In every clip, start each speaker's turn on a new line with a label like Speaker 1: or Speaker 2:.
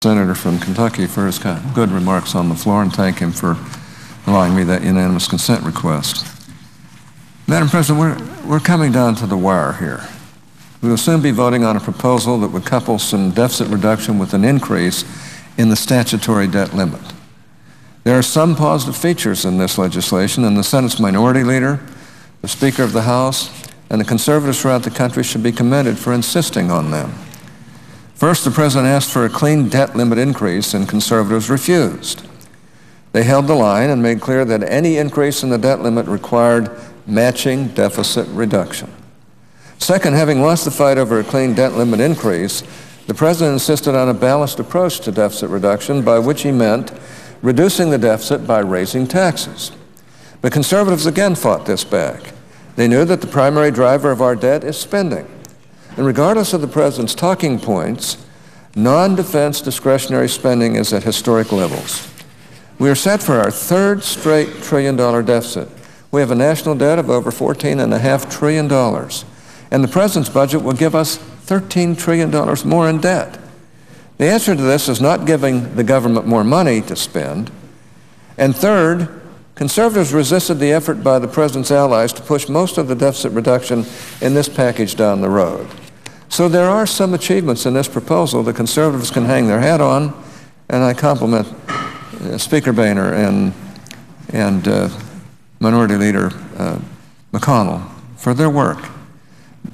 Speaker 1: Senator from Kentucky for his good remarks on the floor, and thank him for allowing me that unanimous consent request. Madam President, we're coming down to the wire here. We will soon be voting on a proposal that would couple some deficit reduction with an increase in the statutory debt limit. There are some positive features in this legislation, and the Senate's minority leader, the Speaker of the House, and the conservatives throughout the country should be commended for insisting on them. First, the President asked for a clean debt limit increase, and conservatives refused. They held the line and made clear that any increase in the debt limit required matching deficit reduction. Second, having lost the fight over a clean debt limit increase, the President insisted on a balanced approach to deficit reduction, by which he meant reducing the deficit by raising taxes. But conservatives again fought this back. They knew that the primary driver of our debt is spending. And regardless of the President's talking points, non-defense discretionary spending is at historic levels. We are set for our third straight trillion-dollar deficit. We have a national debt of over $14.5 trillion. And the President's budget will give us $13 trillion more in debt. The answer to this is not giving the government more money to spend. And third, conservatives resisted the effort by the President's allies to push most of the deficit reduction in this package down the road. So there are some achievements in this proposal that conservatives can hang their hat on, and I compliment Speaker Boehner and Minority Leader McConnell for their work.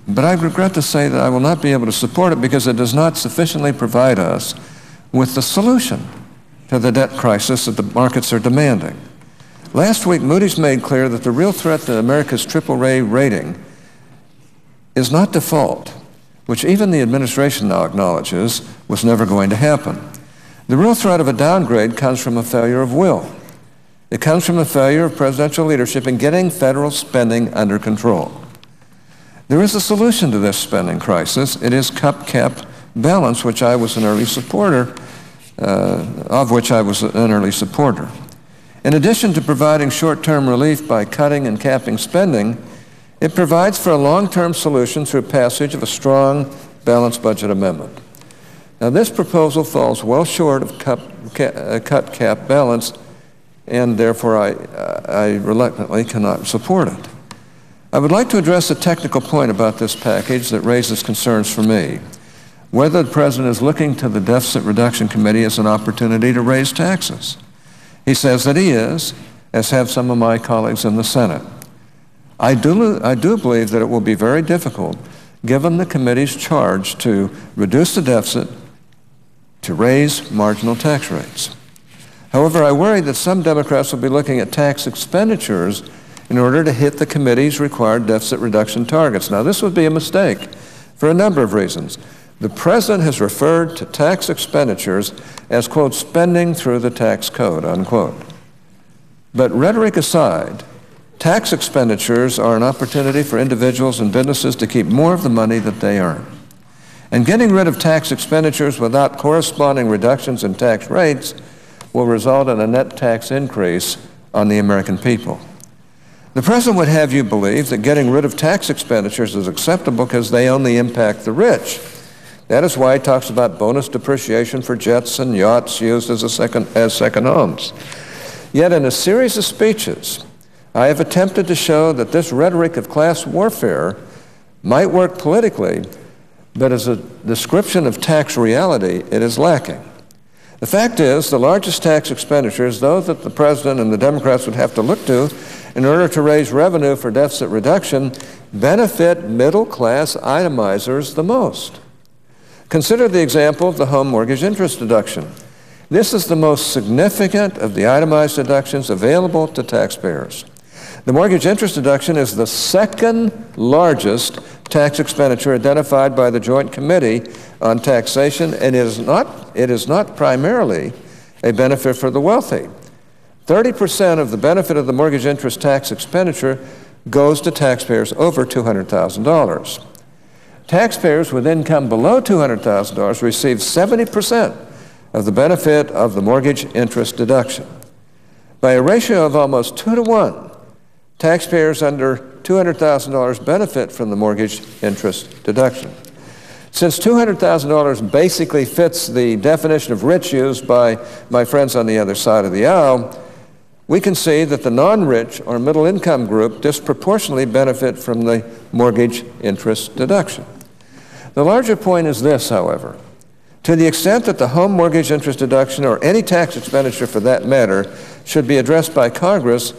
Speaker 1: But I regret to say that I will not be able to support it because it does not sufficiently provide us with the solution to the debt crisis that the markets are demanding. Last week, Moody's made clear that the real threat to America's AAA rating is not default, which even the administration now acknowledges was never going to happen. The real threat of a downgrade comes from a failure of will. It comes from a failure of presidential leadership in getting federal spending under control. There is a solution to this spending crisis. It is cap balance, which I was an early supporter, In addition to providing short-term relief by cutting and capping spending, it provides for a long-term solution through passage of a strong, balanced budget amendment. Now, this proposal falls well short of cut cap balance, and therefore I reluctantly cannot support it. I would like to address a technical point about this package that raises concerns for me: whether the President is looking to the Deficit Reduction Committee as an opportunity to raise taxes. He says that he is, as have some of my colleagues in the Senate. I do believe that it will be very difficult, given the committee's charge to reduce the deficit, to raise marginal tax rates. However, I worry that some Democrats will be looking at tax expenditures in order to hit the committee's required deficit reduction targets. Now, this would be a mistake for a number of reasons. The President has referred to tax expenditures as, quote, spending through the tax code, unquote. But rhetoric aside, tax expenditures are an opportunity for individuals and businesses to keep more of the money that they earn. And getting rid of tax expenditures without corresponding reductions in tax rates will result in a net tax increase on the American people. The President would have you believe that getting rid of tax expenditures is acceptable because they only impact the rich. That is why he talks about bonus depreciation for jets and yachts used as second homes. Yet in a series of speeches, I have attempted to show that this rhetoric of class warfare might work politically, but as a description of tax reality, it is lacking. The fact is, the largest tax expenditures, those that the President and the Democrats would have to look to in order to raise revenue for deficit reduction, benefit middle-class itemizers the most. Consider the example of the home mortgage interest deduction. This is the most significant of the itemized deductions available to taxpayers. The mortgage interest deduction is the second largest tax expenditure identified by the Joint Committee on Taxation, and it is not primarily a benefit for the wealthy. 30% of the benefit of the mortgage interest tax expenditure goes to taxpayers over $200,000. Taxpayers with income below $200,000 receive 70% of the benefit of the mortgage interest deduction. By a ratio of almost 2 to 1, taxpayers under $200,000 benefit from the mortgage interest deduction. Since $200,000 basically fits the definition of rich used by my friends on the other side of the aisle, we can see that the non-rich or middle-income group disproportionately benefit from the mortgage interest deduction. The larger point is this, however. To the extent that the home mortgage interest deduction, or any tax expenditure for that matter, should be addressed by Congress,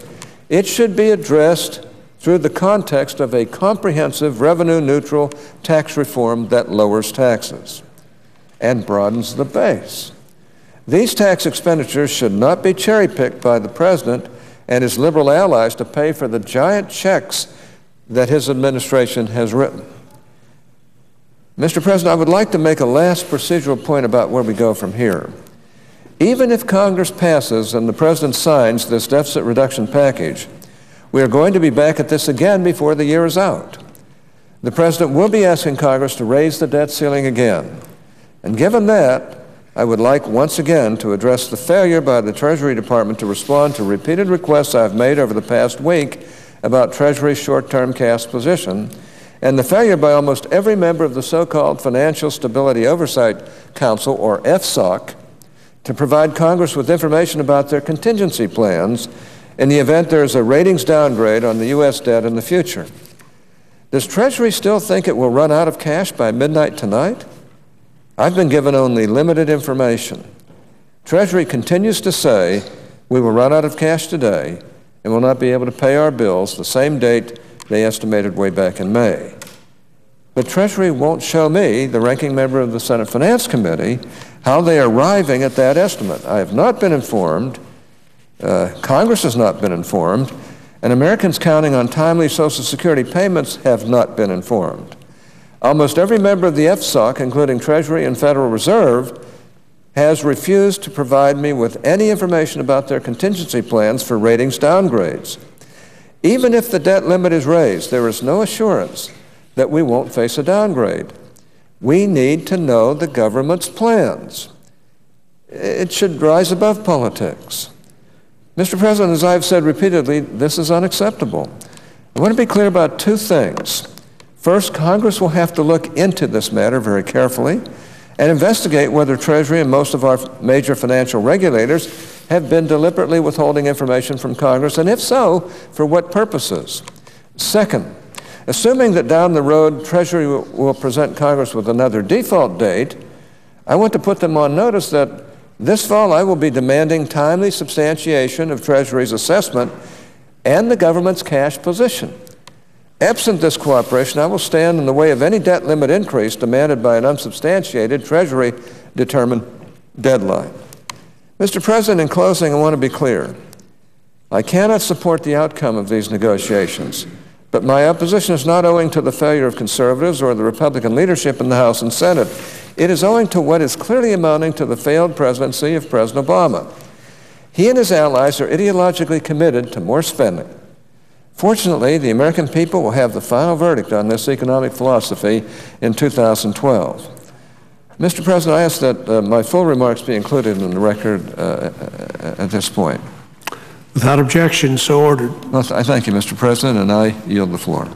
Speaker 1: it should be addressed through the context of a comprehensive revenue-neutral tax reform that lowers taxes and broadens the base. These tax expenditures should not be cherry-picked by the President and his liberal allies to pay for the giant checks that his administration has written. Mr. President, I would like to make a last procedural point about where we go from here. Even if Congress passes and the President signs this deficit reduction package, we are going to be back at this again before the year is out. The President will be asking Congress to raise the debt ceiling again. And given that, I would like once again to address the failure by the Treasury Department to respond to repeated requests I've made over the past week about Treasury's short-term cash position, and the failure by almost every member of the so-called Financial Stability Oversight Council, or FSOC, to provide Congress with information about their contingency plans in the event there is a ratings downgrade on the U.S. debt in the future. Does Treasury still think it will run out of cash by midnight tonight? I've been given only limited information. Treasury continues to say we will run out of cash today and will not be able to pay our bills the same date they estimated way back in May. But Treasury won't show me, the ranking member of the Senate Finance Committee, how they are arriving at that estimate. I have not been informed, Congress has not been informed, and Americans counting on timely Social Security payments have not been informed. Almost every member of the FSOC, including Treasury and Federal Reserve, has refused to provide me with any information about their contingency plans for ratings downgrades. Even if the debt limit is raised, there is no assurance that we won't face a downgrade. We need to know the government's plans. It should rise above politics. Mr. President, as I've said repeatedly, this is unacceptable. I want to be clear about two things. First, Congress will have to look into this matter very carefully and investigate whether Treasury and most of our major financial regulators have been deliberately withholding information from Congress, and if so, for what purposes? Second, assuming that down the road Treasury will present Congress with another default date, I want to put them on notice that this fall I will be demanding timely substantiation of Treasury's assessment and the government's cash position. Absent this cooperation, I will stand in the way of any debt limit increase demanded by an unsubstantiated Treasury-determined deadline. Mr. President, in closing, I want to be clear. I cannot support the outcome of these negotiations, but my opposition is not owing to the failure of conservatives or the Republican leadership in the House and Senate. It is owing to what is clearly amounting to the failed presidency of President Obama. He and his allies are ideologically committed to more spending. Fortunately, the American people will have the final verdict on this economic philosophy in 2012. Mr. President, I ask that my full remarks be included in the record at this point.
Speaker 2: Without objection, so ordered.
Speaker 1: Well, I thank you, Mr. President, and I yield the floor.